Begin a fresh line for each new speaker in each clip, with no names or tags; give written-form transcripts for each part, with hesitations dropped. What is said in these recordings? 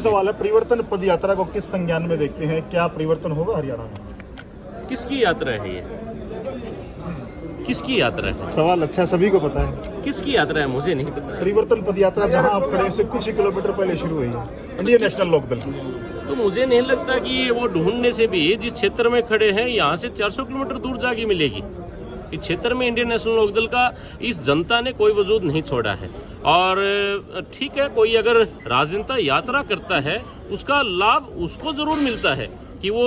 सवाल है, परिवर्तन पद यात्रा को किस संज्ञान में देखते हैं? क्या परिवर्तन होगा हरियाणा में?
किसकी यात्रा है ये? किसकी यात्रा है?
सवाल अच्छा है, सभी को पता है।
किसकी यात्रा है मुझे नहीं पता।
परिवर्तन पद यात्रा जहां आप खड़े से कुछ ही किलोमीटर पहले शुरू हुई है, इंडियन नेशनल लोकदल की।
तो मुझे नहीं लगता कि वो ढूंढने से भी जिस क्षेत्र में खड़े हैं यहाँ से 400 किलोमीटर दूर जाके मिलेगी। इस क्षेत्र में इंडियन नेशनल लोकदल का इस जनता ने कोई वजूद नहीं छोड़ा है। और ठीक है, कोई अगर राजनेता यात्रा करता है उसका लाभ उसको जरूर मिलता है कि वो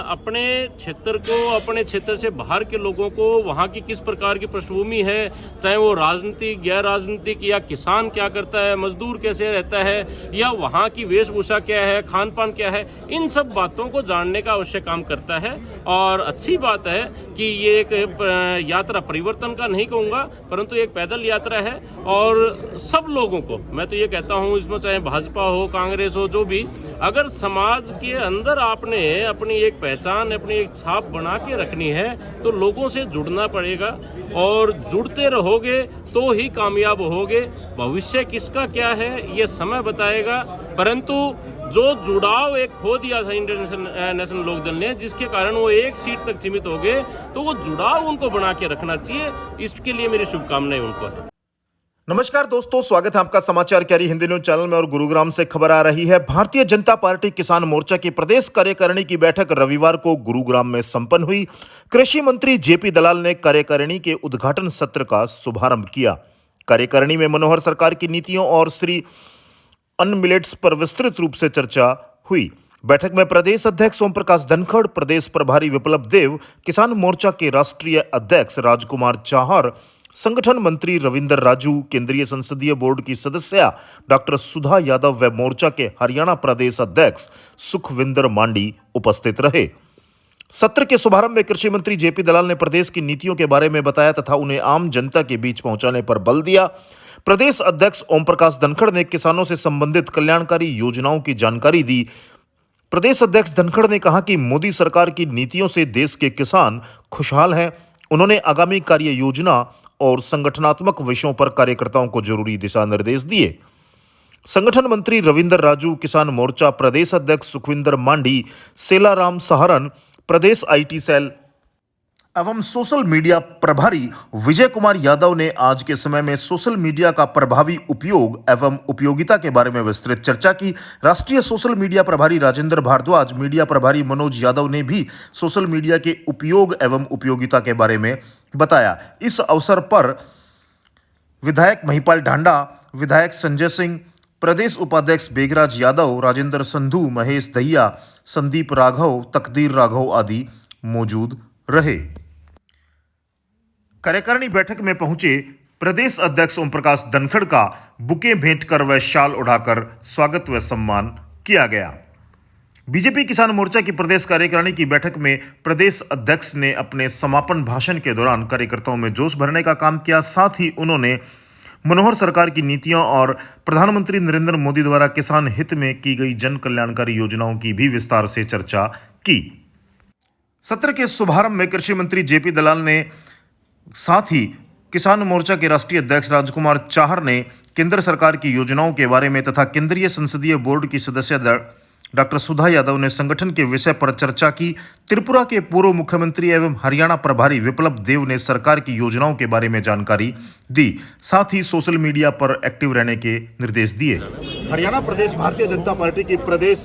अपने क्षेत्र को, अपने क्षेत्र से बाहर के लोगों को वहाँ की किस प्रकार की पृष्ठभूमि है, चाहे वो राजनीतिक, गैर राजनीतिक, या किसान क्या करता है, मजदूर कैसे रहता है, या वहाँ की वेशभूषा क्या है, खान पान क्या है, इन सब बातों को जानने का अवश्य काम करता है। और अच्छी बात है कि ये एक यात्रा परिवर्तन का नहीं कहूँगा, परंतु एक पैदल यात्रा है। और सब लोगों को मैं तो ये कहता हूँ, इसमें चाहे भाजपा हो, कांग्रेस हो, जो भी, अगर समाज के अंदर आपने अपनी एक पहचान, अपनी एक छाप बना के रखनी है तो लोगों से जुड़ना पड़ेगा। और जुड़ते रहोगे तो ही कामयाब होगे। भविष्य किसका क्या है ये समय बताएगा, परंतु जो जुड़ाव एक खो दिया था इंडियन नेशनल लोकदल ने, जिसके कारण वो एक सीट तक सीमित हो गए, तो वो जुड़ाव उनको बना के रखना चाहिए। इसके लिए मेरी शुभकामनाएं उनको है।
नमस्कार दोस्तों, स्वागत है आपका समाचार कैरी हिंदी न्यूज चैनल में। और गुरुग्राम से खबर आ रही है, भारतीय जनता पार्टी किसान मोर्चा की प्रदेश कार्यकारिणी की बैठक रविवार को गुरुग्राम में संपन्न हुई। कृषि मंत्री जेपी दलाल ने कार्यकारिणी के उद्घाटन सत्र का शुभारंभ किया। कार्यकारिणी में मनोहर सरकार की नीतियों और श्री अन्न मिलेट्स पर विस्तृत रूप से चर्चा हुई। बैठक में प्रदेश अध्यक्ष ओम प्रकाश धनखड़, प्रदेश प्रभारी विप्लव देव, किसान मोर्चा के राष्ट्रीय अध्यक्ष राजकुमार चाहर, संगठन मंत्री रविंदर राजू, केंद्रीय संसदीय बोर्ड की सदस्य डॉक्टर सुधा यादव व मोर्चा के हरियाणा प्रदेश अध्यक्ष सुखविंदर मांडी उपस्थित रहे। सत्र के शुभारंभ में कृषि मंत्री जेपी दलाल ने प्रदेश की नीतियों के बारे में बताया तथा उन्हें आम जनता के बीच पहुंचाने पर बल दिया। प्रदेश अध्यक्ष ओम प्रकाश धनखड़ ने किसानों से संबंधित कल्याणकारी योजनाओं की जानकारी दी। प्रदेश अध्यक्ष धनखड़ ने कहा कि मोदी सरकार की नीतियों से देश के किसान खुशहाल हैं। उन्होंने आगामी कार्य योजना और संगठनात्मक विषयों पर कार्यकर्ताओं को जरूरी दिशा निर्देश दिए। संगठन मंत्री रविंदर राजू, किसान मोर्चा प्रदेश अध्यक्ष सुखविंदर मांडी, सेलाराम सहारन, प्रदेश आईटी सेल एवं सोशल मीडिया प्रभारी विजय कुमार यादव ने आज के समय में सोशल मीडिया का प्रभावी उपयोग एवं उपयोगिता के बारे में विस्तृत चर्चा की। राष्ट्रीय सोशल मीडिया प्रभारी राजेंद्र भारद्वाज, मीडिया प्रभारी मनोज यादव ने भी सोशल मीडिया के उपयोग एवं उपयोगिता के बारे में बताया। इस अवसर पर विधायक महिपाल ढांडा, विधायक संजय सिंह, प्रदेश उपाध्यक्ष बेगराज यादव, राजेंद्र संधू, महेश दहिया, संदीप राघव, तकदीर राघव आदि मौजूद रहे। कार्यकारिणी बैठक में पहुंचे प्रदेश अध्यक्ष ओम प्रकाश धनखड़ का बुके भेंट कर व शाल उड़ाकर स्वागत व सम्मान किया गया। बीजेपी किसान मोर्चा की प्रदेश कार्यकारिणी की बैठक में प्रदेश अध्यक्ष ने अपने समापन भाषण के दौरान कार्यकर्ताओं में जोश भरने का काम किया। साथ ही उन्होंने मनोहर सरकार की नीतियों और प्रधानमंत्री नरेंद्र मोदी द्वारा किसान हित में की गई जन कल्याणकारी योजनाओं की भी विस्तार से चर्चा की। सत्र के शुभारंभ में कृषि मंत्री जेपी दलाल ने साथ ही किसान मोर्चा के राष्ट्रीय अध्यक्ष राजकुमार चाहर ने केंद्र सरकार की योजनाओं के बारे में तथा केंद्रीय संसदीय बोर्ड की सदस्य डॉक्टर सुधा यादव ने संगठन के विषय पर चर्चा की। त्रिपुरा के पूर्व मुख्यमंत्री एवं हरियाणा प्रभारी विप्लव देव ने सरकार की योजनाओं के बारे में जानकारी दी। साथ ही सोशल मीडिया पर एक्टिव रहने के निर्देश दिए। हरियाणा प्रदेश भारतीय जनता पार्टी की प्रदेश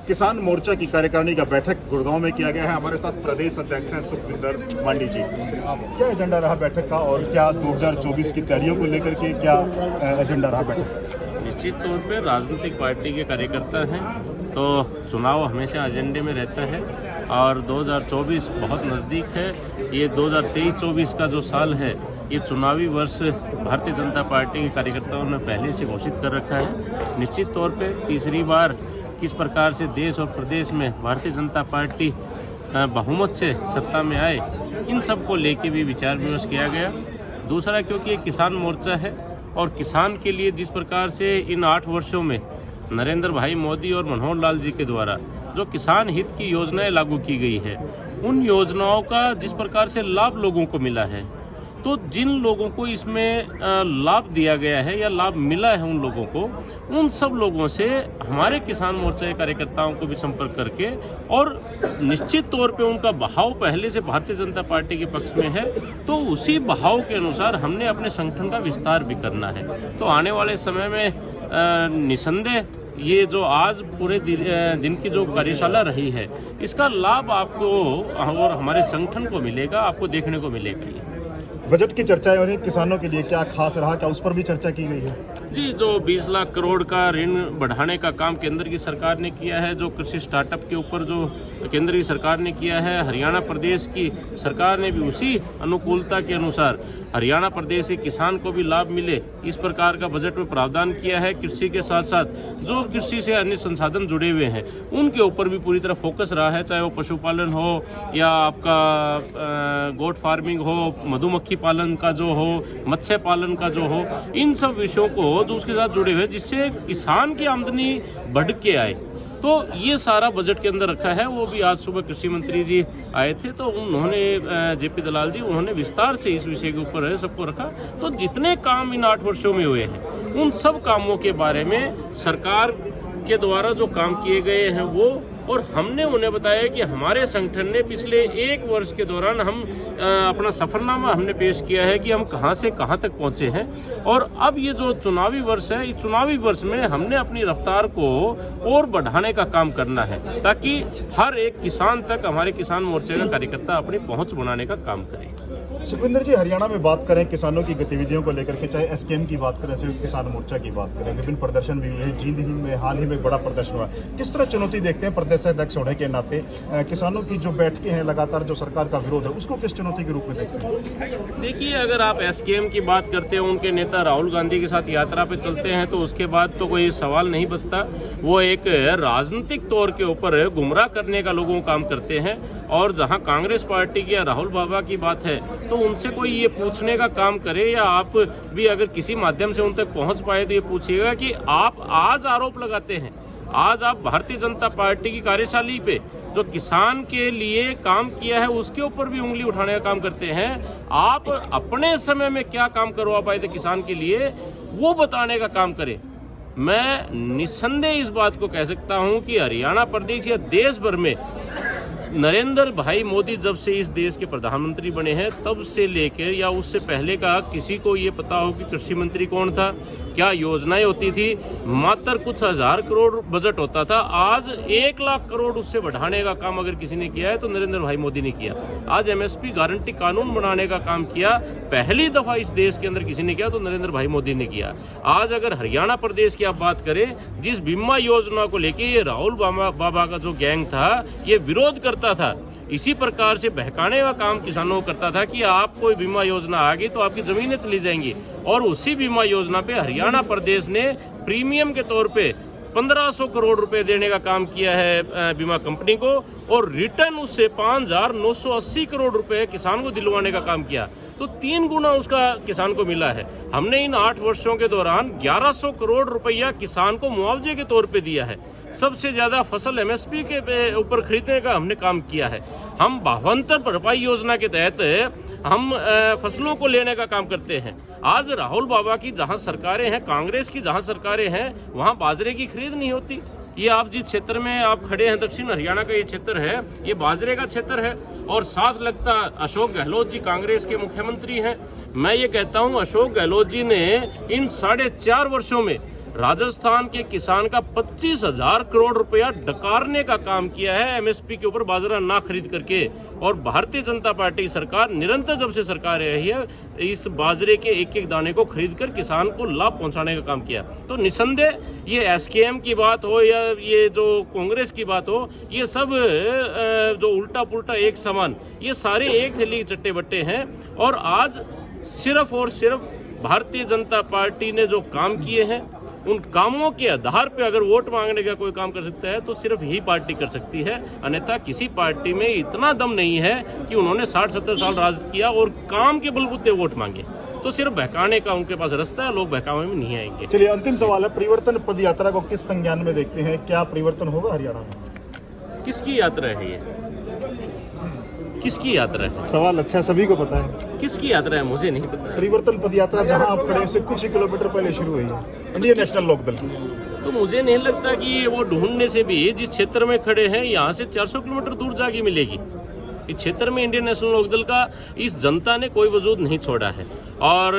किसान मोर्चा की कार्यकारिणी का बैठक गुड़गांव में किया गया है। हमारे साथ प्रदेश अध्यक्ष हैं सुखविंदर मांडी जी। क्या एजेंडा रहा बैठक का और क्या 2024 की तैयारियों को लेकर के क्या एजेंडा रहा बैठक?
निश्चित तौर पे राजनीतिक पार्टी के कार्यकर्ता हैं तो चुनाव हमेशा एजेंडे में रहता है। और 2024 बहुत नज़दीक है। ये 2023-24 का जो साल है, ये चुनावी वर्ष भारतीय जनता पार्टी के कार्यकर्ताओं ने पहले से घोषित कर रखा है। निश्चित तौर पे तीसरी बार किस प्रकार से देश और प्रदेश में भारतीय जनता पार्टी बहुमत से सत्ता में आए, इन सब को लेके भी विचार विमर्श किया गया। दूसरा, क्योंकि ये किसान मोर्चा है और किसान के लिए जिस प्रकार से इन 8 वर्षों में नरेंद्र भाई मोदी और मनोहर लाल जी के द्वारा जो किसान हित की योजनाएं लागू की गई है, उन योजनाओं का जिस प्रकार से लाभ लोगों को मिला है, तो जिन लोगों को इसमें लाभ दिया गया है या लाभ मिला है उन लोगों को, उन सब लोगों से हमारे किसान मोर्चा के कार्यकर्ताओं को भी संपर्क करके, और निश्चित तौर पे उनका बहाव पहले से भारतीय जनता पार्टी के पक्ष में है, तो उसी बहाव के अनुसार हमने अपने संगठन का विस्तार भी करना है। तो आने वाले समय में निसंदेह ये जो आज पूरे दिन की जो कार्यशाला रही है, इसका लाभ आपको और हमारे संगठन को मिलेगा, आपको देखने को मिलेगा। ये
बजट की चर्चाएं हो रही है, किसानों के लिए क्या खास रहा, क्या उस पर भी चर्चा की गई है?
जी, जो 20 लाख करोड़ का ऋण बढ़ाने का काम केंद्र की सरकार ने किया है, जो कृषि स्टार्टअप के ऊपर जो केंद्र की सरकार ने किया है, हरियाणा प्रदेश की सरकार ने भी उसी अनुकूलता के अनुसार हरियाणा प्रदेश के किसान को भी लाभ मिले, इस प्रकार का बजट में प्रावधान किया है। कृषि के साथ साथ जो कृषि से अन्य संसाधन जुड़े हुए हैं उनके ऊपर भी पूरी तरह फोकस रहा है, चाहे वो पशुपालन हो या आपका गोट फार्मिंग हो, मधुमक्खी पालन का जो हो, मत्स्य पालन का जो हो, इन सब विषयों को जो उसके साथ जुड़े हुए, जिससे किसान की आमदनी बढ़ के आए। तो ये सारा बजट के अंदर रखा है। वो भी आज सुबह कृषि मंत्री जी आए थे, तो उन्होंने जेपी दलाल जी, उन्होंने विस्तार से इस विषय के ऊपर सबको रखा। तो जितने काम इन 8 वर्षों में हुए हैं उन सब कामों के बारे में सरकार के द्वारा जो काम किए गए हैं वो, और हमने उन्हें बताया कि हमारे संगठन ने पिछले 1 वर्ष के दौरान हम अपना सफरनामा हमने पेश किया है कि हम कहां से कहां तक पहुंचे हैं। और अब ये जो चुनावी वर्ष है, इस चुनावी वर्ष में हमने अपनी रफ्तार को और बढ़ाने का काम करना है, ताकि हर एक किसान तक हमारे किसान मोर्चे का कार्यकर्ता अपनी पहुंच बनाने का काम करे।
सुखविंदर जी, हरियाणा में बात करें किसानों की गतिविधियों को लेकर के, चाहे एसकेएम की बात करें, संयुक्त किसान मोर्चा की बात करें, विभिन्न प्रदर्शन भी हुए हैं। जींद में हाल ही में बड़ा प्रदर्शन हुआ। किस तरह चुनौती देखते हैं प्रदेश अध्यक्ष होने के नाते? किसानों की जो बैठकें हैं, लगातार जो सरकार का विरोध है, उसको किस चुनौती के रूप में देखते हैं?
देखिए, अगर आप एसकेएम की बात करते हैं, उनके नेता राहुल गांधी के साथ यात्रा पे चलते हैं, तो उसके बाद तो कोई सवाल नहीं बचता। वो एक राजनीतिक तौर के ऊपर गुमराह करने का लोगों को काम करते हैं। और जहां कांग्रेस पार्टी की या राहुल बाबा की बात है, तो उनसे कोई ये पूछने का काम करे, या आप भी अगर किसी माध्यम से उन तक पहुंच पाए तो ये पूछिएगा कि आप आज आरोप लगाते हैं, आज आप भारतीय जनता पार्टी की कार्यशाला पे जो किसान के लिए काम किया है उसके ऊपर भी उंगली उठाने का काम करते हैं। आप अपने समय में क्या काम करवा पाए थे किसान के लिए, वो बताने का काम करें। मैं निस्संदेह इस बात को कह सकता हूं कि हरियाणा प्रदेश या देश भर में नरेंद्र भाई मोदी जब से इस देश के प्रधानमंत्री बने हैं, तब से लेकर या उससे पहले का किसी को ये पता हो कि कृषि मंत्री कौन था, क्या योजनाएं होती थी? मात्र कुछ 1000 करोड़ बजट होता था, आज 1 लाख करोड़ उससे बढ़ाने का काम अगर किसी ने किया है तो नरेंद्र भाई मोदी ने किया। आज एमएसपी गारंटी कानून बनाने का काम किया, पहली दफा इस देश के अंदर किसी ने किया तो नरेंद्र भाई मोदी ने किया। आज अगर हरियाणा प्रदेश की आप बात करें, जिस बीमा योजना को लेके ये राहुल बाबा का जो गैंग था ये विरोध करता था, इसी प्रकार से बहकाने का काम किसानों को करता था कि आप कोई बीमा योजना आ गई तो आपकी जमीनें चली जाएंगी। और उसी बीमा योजना पे हरियाणा प्रदेश ने प्रीमियम के तौर पे 1500 करोड़ रुपए देने का काम किया है बीमा कंपनी को, और रिटर्न उससे 5980 करोड़ रुपए किसान को दिलवाने का काम किया। तो 3 गुना उसका किसान को मिला है। हमने इन 8 वर्षों के दौरान 1100 करोड़ रुपया किसान को मुआवजे के तौर पे दिया है। सबसे ज्यादा फसल एमएसपी के ऊपर खरीदने का हमने काम किया है। हम भावांतर भरपाई योजना के तहत हम फसलों को लेने का काम करते हैं। आज राहुल बाबा की जहां सरकारें हैं, कांग्रेस की जहां सरकारें हैं, वहां बाजरे की खरीद नहीं होती। ये आप जिस क्षेत्र में आप खड़े हैं, दक्षिण हरियाणा का ये क्षेत्र है, ये बाजरे का क्षेत्र है। और साथ लगता अशोक गहलोत जी कांग्रेस के मुख्यमंत्री हैं। मैं ये कहता हूं, अशोक गहलोत जी ने इन 4.5 वर्षों में राजस्थान के किसान का 25,000 करोड़ रुपया डकारने का काम किया है एमएसपी के ऊपर बाजरा ना खरीद करके। और भारतीय जनता पार्टी सरकार निरंतर जब से सरकार रही है, इस बाजरे के एक एक दाने को खरीद कर किसान को लाभ पहुंचाने का काम किया। तो निसंदेह ये एसकेएम की बात हो या ये जो कांग्रेस की बात हो, ये सब जो उल्टा पुल्टा एक समान, ये सारे एक थैली के चट्टे बट्टे हैं। और आज सिर्फ और सिर्फ भारतीय जनता पार्टी ने जो काम किए हैं, उन कामों के आधार पे अगर वोट मांगने का कोई काम कर सकता है तो सिर्फ ही पार्टी कर सकती है। अन्यथा किसी पार्टी में इतना दम नहीं है कि उन्होंने 60-70 साल राज किया और काम के बलबूते वोट मांगे। तो सिर्फ बहकाने का उनके पास रास्ता है, लोग बहकावे में नहीं आएंगे।
चलिए, अंतिम सवाल है, परिवर्तन पद यात्रा को किस संज्ञान में देखते हैं? क्या परिवर्तन होगा हरियाणा में?
किसकी यात्रा है ये? किसकी यात्रा है?
सवाल अच्छा, सभी को पता है।
किसकी यात्रा है मुझे नहीं पता।
परिवर्तन पद यात्रा जहां आप खड़े हैं, उससे कुछ ही किलोमीटर पहले शुरू हुई है, इंडियन नेशनल लोकदल की।
तो मुझे नहीं लगता कि वो ढूंढने से भी जिस क्षेत्र में खड़े हैं यहाँ से 400 किलोमीटर दूर जाके मिलेगी। इस क्षेत्र में इंडियन नेशनल लोकदल का इस जनता ने कोई वजूद नहीं छोड़ा है। और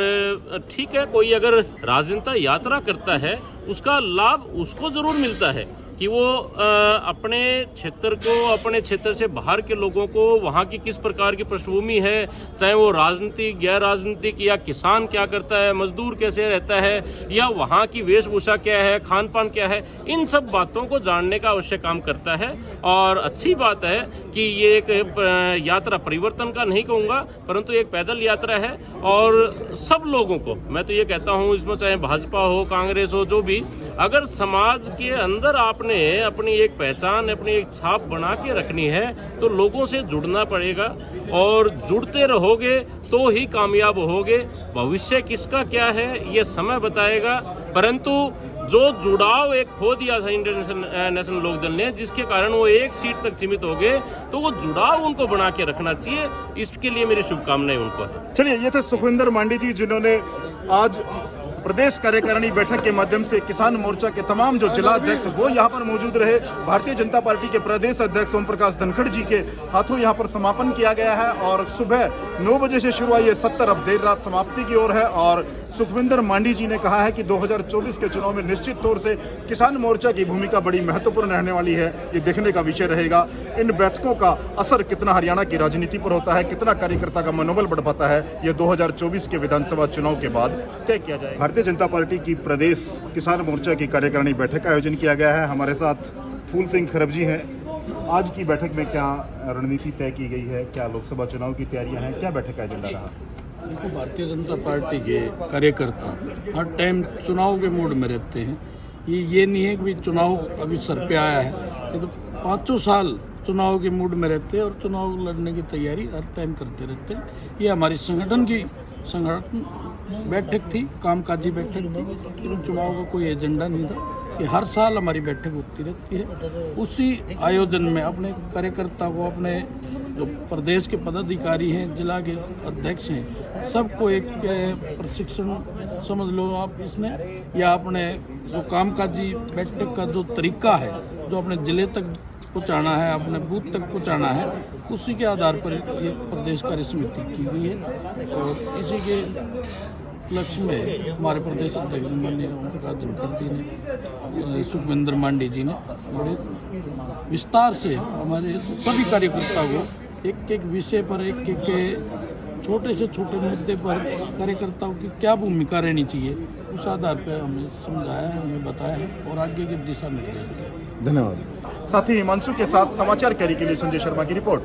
ठीक है, कोई अगर राजनेता यात्रा करता है उसका लाभ उसको जरूर मिलता है कि वो अपने क्षेत्र को, अपने क्षेत्र से बाहर के लोगों को, वहाँ की किस प्रकार की पृष्ठभूमि है, चाहे वो राजनीतिक, गैर राजनीतिक, या किसान क्या करता है, मजदूर कैसे रहता है, या वहाँ की वेशभूषा क्या है, खान पान क्या है, इन सब बातों को जानने का अवश्य काम करता है। और अच्छी बात है कि ये एक यात्रा परिवर्तन का नहीं कहूँगा, परंतु एक पैदल यात्रा है। और सब लोगों को मैं तो ये कहता हूँ, इसमें चाहे भाजपा हो, कांग्रेस हो, जो भी, अगर समाज के अंदर आपने अपनी एक पहचान, अपनी एक छाप बना के रखनी है तो लोगों से जुड़ना पड़ेगा। और जुड़ते रहोगे तो ही कामयाब होगे। भविष्य किसका क्या है ये समय बताएगा, परंतु जो जुड़ाव एक खो दिया था इंडियन नेशनल लोकदल ने, जिसके कारण वो एक सीट तक सीमित हो गए, तो वो जुड़ाव उनको बना के रखना चाहिए। इसके लिए मेरी शुभकामनाएं उनको है।
चलिए, ये थे सुखविंदर मांडी जी, जिन्होंने आज प्रदेश कार्यकारिणी बैठक के माध्यम से किसान मोर्चा के तमाम जो जिला अध्यक्ष वो यहाँ पर मौजूद रहे। भारतीय जनता पार्टी के प्रदेश अध्यक्ष ओम प्रकाश धनखड़ जी के हाथों यहाँ पर समापन किया गया है और सुबह 9 बजे से शुरू हुआ ये सत्र अब देर रात समाप्ति की ओर है। और सुखविंदर मांडी जी ने कहा है कि 2024 के चुनाव में निश्चित तौर से किसान मोर्चा की भूमिका बड़ी महत्वपूर्ण रहने वाली है। ये देखने का विषय रहेगा इन बैठकों का असर कितना हरियाणा की राजनीति पर होता है, कितना कार्यकर्ता का मनोबल बढ़ पाता है, ये 2024 के विधानसभा चुनाव के बाद तय किया जाएगा। भारतीय जनता पार्टी की प्रदेश किसान मोर्चा की कार्यकारिणी बैठक का आयोजन किया गया है। हमारे साथ फूल सिंह खरब जी हैं। आज की बैठक में क्या रणनीति तय की गई है, क्या लोकसभा चुनाव की तैयारियां हैं, क्या बैठक का एजेंडा रहा?
देखो, भारतीय जनता पार्टी के कार्यकर्ता हर टाइम चुनाव के मूड में रहते हैं। ये नहीं है कि चुनाव अभी सर पे आया है, ये तो 5 साल चुनाव के मूड में रहते हैं और चुनाव लड़ने की तैयारी हर टाइम करते रहते हैं। ये हमारी संगठन बैठक थी, कामकाजी बैठक थी, लेकिन चुनाव का कोई एजेंडा नहीं था। ये हर साल हमारी बैठक होती रहती है। उसी आयोजन में अपने कार्यकर्ता को, अपने जो प्रदेश के पदाधिकारी हैं, जिला के अध्यक्ष हैं, सबको एक प्रशिक्षण समझ लो आप इसमें, या अपने जो कामकाजी बैठक का जो तरीका है, जो अपने जिले तक पहुँचाना है, अपने बूथ तक पहुँचाना है, उसी के आधार पर ये प्रदेश कार्य समिति की गई है। और इसी के लक्ष्य में हमारे प्रदेश अध्यक्ष माननीय ओम प्रकाश धनखड़ जी ने, सुखविंदर मांडी जी ने बड़े विस्तार से हमारे सभी कार्यकर्ताओं को एक विषय पर, एक छोटे से छोटे मुद्दे पर कार्यकर्ताओं की क्या भूमिका रहनी चाहिए, उस आधार पर हमें समझाया है, हमें बताया है और आगे के दिशा निर्देश दिए।
धन्यवाद। साथी हिमांशु के साथ समाचार कैरी के लिए संजय शर्मा की रिपोर्ट।